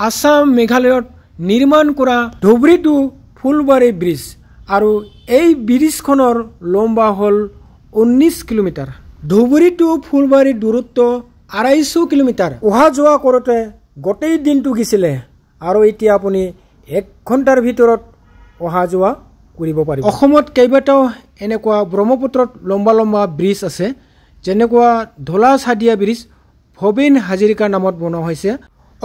আসাম মেঘালয়ত নিৰ্মাণ কৰা ধুবুৰী টু ফুলবাৰী ব্ৰিজ আৰু এই ব্ৰিজখনৰ লম্বা হ'ল 19 কিলোমিটাৰ। ধুবুৰী টু ফুলবাৰী দূৰত্ব 250 কিলোমিটাৰ। অহা যোৱা কৰোঁতে গোটেই দিনটো গৈছিলে আৰু এতিয়া আপুনি 1 ঘণ্টাৰ ভিতৰত অহা যোৱা কৰিব পাৰিব। অসমত কেইবাটাও এনেকুৱা ব্ৰহ্মপুত্ৰত লম্বা লম্বা ব্ৰিজ আছে, যেনেকুৱা ধলা চাদিয়া ব্ৰিজ ভৱেন হাজৰিকাৰ নামত বনোৱা হৈছে।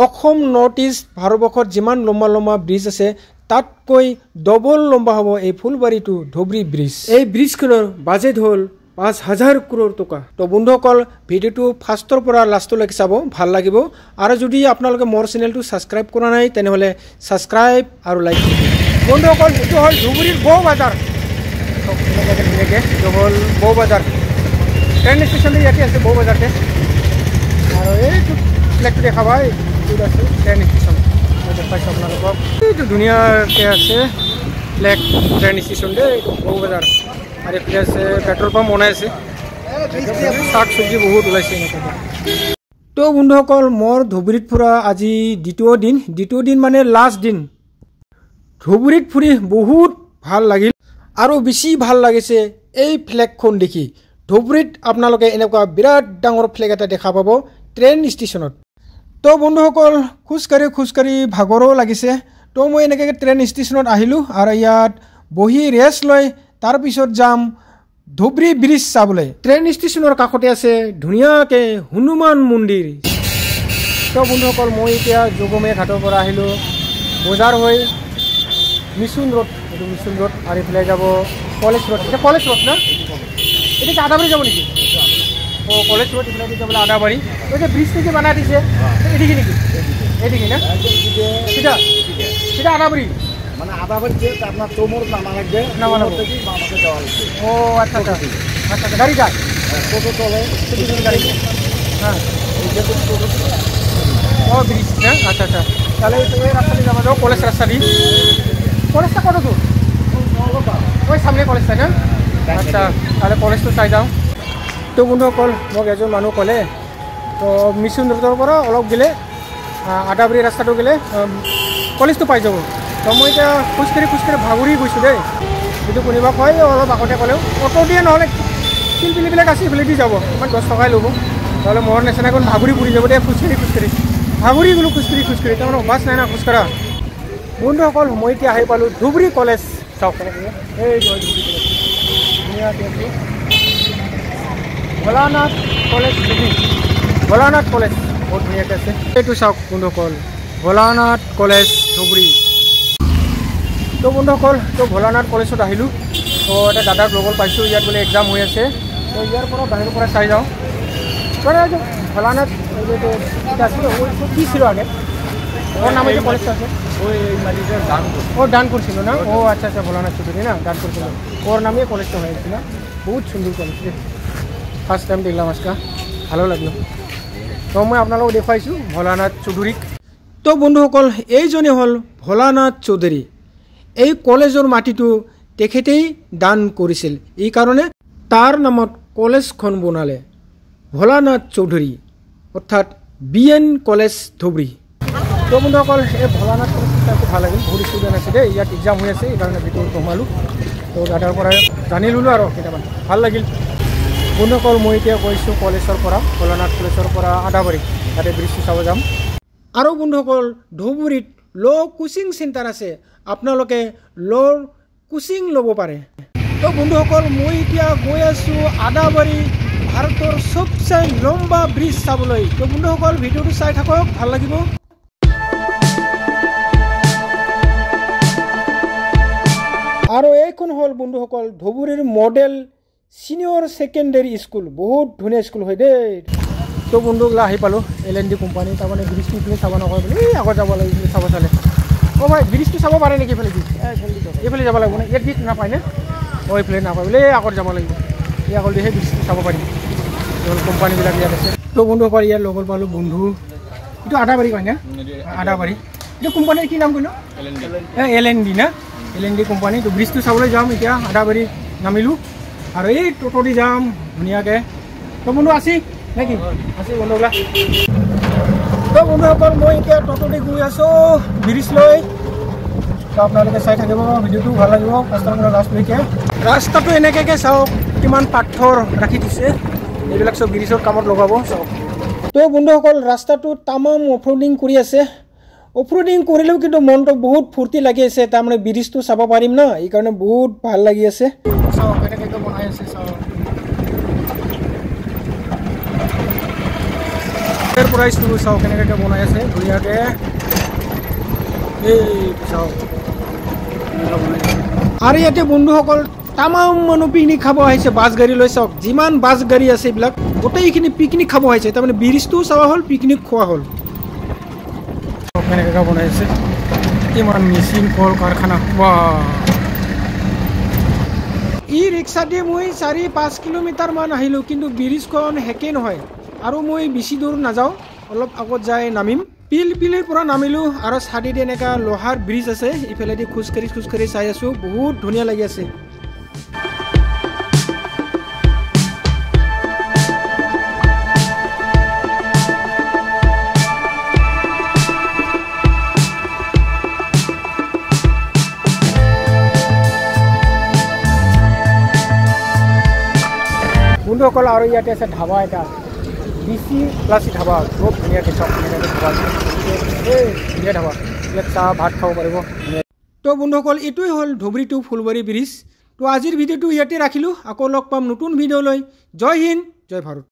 অসম নৰ্থ ইষ্ট ভাৰতবৰ্ষত যিমান লম্বা লম্বা ব্ৰিজ আছে তাতকৈ ডবল লম্বা হ'ব এই ফুলবাৰী টু ধুবুৰী ব্ৰিজ। এই ব্ৰিজখনৰ বাজেট হ'ল 5,000 crore টকা। তো বন্ধুসকল ভিডিঅ'টো ফাৰ্ষ্টৰ পৰা লাষ্টলৈকে চাব, ভাল লাগিব। আৰু যদি আপোনালোকে মোৰ চেনেলটো ছাবস্ক্ৰাইব কৰা নাই তেনেহ'লে ছাবস্ক্ৰাইব আৰু লাইক কৰিব। বন্ধুসকল এইটো হ'ল ধুবুৰীৰ বৌ বাজাৰ। ধুনীয়াকৈ এইটো হ'ল বৌ বাজাৰ। ট্ৰেইন ষ্টেচনটো ইয়াতে আছে বৌ বাজাৰতে। আৰু এইটো ফ্লেগটো দেখাবা, এইটো আছে ট্ৰেইন ষ্টেচন। মই দেখাইছোঁ আপোনালোকক। এইটো ধুনীয়াকৈ আছে ফ্লেগ ট্ৰেইন ষ্টেচন দেই, এইটো বৌ বাজাৰ। আৰু এইফালে আছে পেট্ৰল পাম্প বনাই আছে, শাক চব্জি বহুত ওলাইছে এনেকৈ। তো বন্ধুসকল মোৰ ধুবুৰীত ফুৰা আজি দ্বিতীয় দিন মানে লাষ্ট দিন। ধুবুৰীত ফুৰি বহুত ভাল লাগিল আৰু বেছি ভাল লাগিছে এই ফ্লেগখন দেখি। ধুবুৰীত আপোনালোকে এনেকুৱা বিৰাট ডাঙৰ ফ্লেগ এটা দেখা পাব ট্ৰেইন ষ্টেচনত। তো বন্ধুসকল খোজকাঢ়ি ভাগৰো লাগিছে। তো মই এনেকৈ ট্ৰেইন ষ্টেচনত আহিলোঁ আৰু ইয়াত বহি ৰেষ্ট লৈ তাৰপিছত যাম ধুবুৰী ব্ৰিজ চাবলৈ। ট্ৰেইন ষ্টেচনৰ কাষতে আছে ধুনীয়াকৈ হনুমান মন্দিৰ। তো বন্ধুসকল মই এতিয়া যোগমে ঘাটৰ পৰা আহিলোঁ বজাৰ হৈ মিছন ৰোড, এইটো মিছন ৰোড। আৰু এইফালে যাব কলেজ ৰোড। এতিয়া কলেজ ৰোড না, এতিয়া আদাবাৰী যাব নেকি? অঁ কলেজ ৰোড এইফালে যাবলৈ আদাবাৰী। এতিয়া ব্ৰিজ থেকে বনাই দিছে এদিকে নেকি? এদিকে না সেটা আদাবাৰী মানে আদাবাৰী আপনার চৌমোর নামা লাগবে, নামা লাগবে। ও আচ্ছা আচ্ছা আচ্ছা গাড়ি যায় টোটো চলে গাড়ি। হ্যাঁ ও ব্রিজ না, আচ্ছা আচ্ছা। তাহলে এই রাস্তা দিয়ে যাওয়া যাবো কলেজ রাস্তা দিয়ে। কলেজটা কত দূর? ওই সামনে কলেজটা না? আচ্ছা তাহলে কলেজটো চাই যাওঁ। তো বন্ধুসকল মোক এজন মানুহ ক'লে, তো মিছন ৰোডৰ পৰা অলপ গ'লে আদাবাৰী ৰাস্তাটো গ'লে কলেজটো পাই যাব। তো মই এতিয়া খোজকাঢ়ি ভাগৰি গৈছোঁ দেই। যদি কোনোবা কয় অলপ আগতে ক'লেও অটো দিয়ে, নহ'লে পিলপিলিবিলাক আছে এইফালে দি যাব, ইমান 10 টকাই ল'ব। নহ'লে মোৰ নিচিনাকৈ ভাগৰি পৰি যাব দেই খোজকাঢ়ি ভাগৰি গ'লোঁ খোজকাঢ়ি। তাৰমানে অভ্যাস নাই না খোজকঢ়া। বন্ধুসকল মই এতিয়া আহি পালোঁ ধুবুৰী কলেজ। চাওক এই ধুবুৰী কলেজ ধুনীয়াকৈ আছে। ভোলানাথ কলেজ ধুবুৰী, ভোলানাথ কলেজ বহুত ধুনীয়াকৈ আছে। এইটো চাওক বন্ধুসকল ভোলানাথ কলেজ ধুবুৰী। তো বন্ধুসকল তো ভোলানাথ কলেজত আহিলোঁ। তো এটা দাদাক লগৰ পাইছোঁ, ইয়াত বোলে এক্সাম হৈ আছে। তো ইয়াৰ পৰা বাহিৰৰ পৰা চাই যাওঁ। মানে ভোলানাথ কি ছিল আগে ওর নামে যে কলেজটা আছে ওই মালিকের দান ও দান করছিল না? ও আচ্ছা আচ্ছা ভোলানাথ চৌধুরী না দান করছিল, ওর নামে কলেজটা হয়েছিল। বহুত সুন্দর কলেজ, ফার্স্ট টাইম দেখলাম আজকে, ভালো লাগলো। তো মই আপোনালোকক দেখুৱাইছোঁ ভোলানাথ চৌধুৰীক। তো বন্ধুসকল এইজনে হ'ল ভোলানাথ চৌধুৰী। এই কলেজৰ মাটিটো তেখেতেই দান কৰিছিল, এই কাৰণে তাৰ নামত কলেজখন বনালে ভোলানাথ চৌধুৰী, অৰ্থাৎ BN কলেজ ধুবুৰী। তো বন্ধুসকল এই ভোলানাথ কলেজটো খুব ভাল লাগিল, বহুত ষ্টুডেণ্ট আছে দেই, ইয়াত এক্সাম হৈ আছে, এইকাৰণে ভিতৰত সোমালোঁ। তো দাদাৰ পৰা জানি ল'লোঁ আৰু কেইটামান ভাল লাগিল। বন্ধুসকল মই এতিয়া গৈছোঁ কলেজৰ পৰা, ভোলানাথ কলেজৰ পৰা আদাবাৰী, তাতে ব্ৰিজটো চাব যাম। আৰু বন্ধুসকল ধুবুৰীত ল' কোচিং চেণ্টাৰ আছে, আপোনালোকে ল'ৰ কোচিং ল'ব পাৰে। তো বন্ধুসকল মই এতিয়া গৈ আছোঁ আদাবাৰী, ভাৰতৰ চবচে লম্বা ব্ৰিজ চাবলৈ। তো বন্ধুসকল ভিডিঅ'টো চাই থাকক, ভাল লাগিব। আৰু এইখন হ'ল বন্ধুসকল ধুবুৰীৰ মডেল চিনিয়ৰ ছেকেণ্ডেৰী স্কুল, বহুত ধুনীয়া স্কুল হয় দেই। তো বন্ধুগলা আহি পালোঁ LND কোম্পানী, তাৰমানে ব্ৰিজটো এইফালে চাব নকয় বোলে, এই আগত যাব লাগিব চাব চালে। অঁ ভাই ব্ৰিজটো চাব পাৰে নেকি? এইফালে এইফালে যাব লাগিব নে? ইয়াত ব্ৰিজ নাপায় নে? অঁ এইফালে নাপায় বোলে, এই আগত যাব লাগিব, এই আগত সেই ব্ৰিজটো চাব পাৰিম। কোম্পানীবিলাক ইয়াত আছে। তো বন্ধুসকল ইয়াত লগৰ পালোঁ বন্ধু, এইটো আদাবাৰী কয় না? আদাবাৰী। এইটো কোম্পানীৰ কি নাম কয়? LND না? LND company. তো ব্ৰিজটো চাবলৈ যাম এতিয়া, আদাবাৰী নামিলোঁ আৰু এই টোটো দি যাম ধুনীয়াকৈ। তো বন্ধু আছি নেকি? আছে বন্ধুগলা। তো তো বন্ধুসকল মই এতিয়া টটোতে গৈ আছোঁ ব্ৰিজ লৈ। তো আপোনালোকে চাই থাকিব, ভিডিঅ'টো ভাল লাগিব ফাৰ্ষ্টৰ পৰা লাষ্টলৈকে। ৰাস্তাটো এনেকৈ চাওক, কিমান পাথৰ ৰাখি দিছে, এইবিলাক চব ব্ৰিজৰ কামত লগাব চাওক। তো বন্ধুসকল ৰাস্তাটো তামাম অফৰোডিং কৰি আছে। অফৰোডিং কৰিলেও কিন্তু মনটো বহুত ফূৰ্তি লাগি আছে, তাৰমানে ব্ৰিজটো চাব পাৰিম ন, এইকাৰণে বহুত ভাল লাগি আছে। চাওক এনেকৈ বনাই আছে চাওক। পৰাই চুৰু চাওক কেনেকৈ বনাই আছে ধুনীয়াকৈ। এই চাওক আৰু ইয়াতে বন্ধুসকল তামাম মানুহ পিকনিক খাব আহিছে বাছ গাড়ী লৈ। চাওক যিমান বাছ গাড়ী আছে এইবিলাক গোটেইখিনি পিকনিক খাব আহিছে, তাৰমানে ব্ৰিজটোও চাৱা হ'ল, পিকনিক খোৱা হ'ল। কেনেকৈ বনাই আছে, কিমান মেচিন কল কাৰখানা। ই ৰিক্সা দি মই 4-5 কিলোমিটাৰমান আহিলোঁ, কিন্তু ব্ৰিজখন শেষেই নহয়। আৰু মই বেছি দূৰ নাযাওঁ, অলপ আগত যাই নামিম। পিলপিলিৰ পৰা নামিলোঁ আৰু চাইডেদি এনেকুৱা লোহাৰ ব্ৰিজ আছে, ইফালেদি খোজকাঢ়ি চাই আছোঁ, বহুত ধুনীয়া লাগি আছে। বন্ধুসকল আৰু ইয়াতে আছে ধাবা এটা, BC ক্লাছিক ধাবা, খুব ধুনীয়াকৈ চব ধাবা, ধুনীয়া ধাবা, ইয়াত চাহ ভাত খাব পাৰিব। তো বন্ধুসকল এইটোৱে হ'ল ধুবুৰী টু ফুলবাৰী ব্ৰিজ। তো আজিৰ ভিডিঅ'টো ইয়াতে ৰাখিলোঁ, আকৌ লগ পাম নতুন ভিডিঅ' লৈ। জয় হিন্দ, জয় ভাৰত।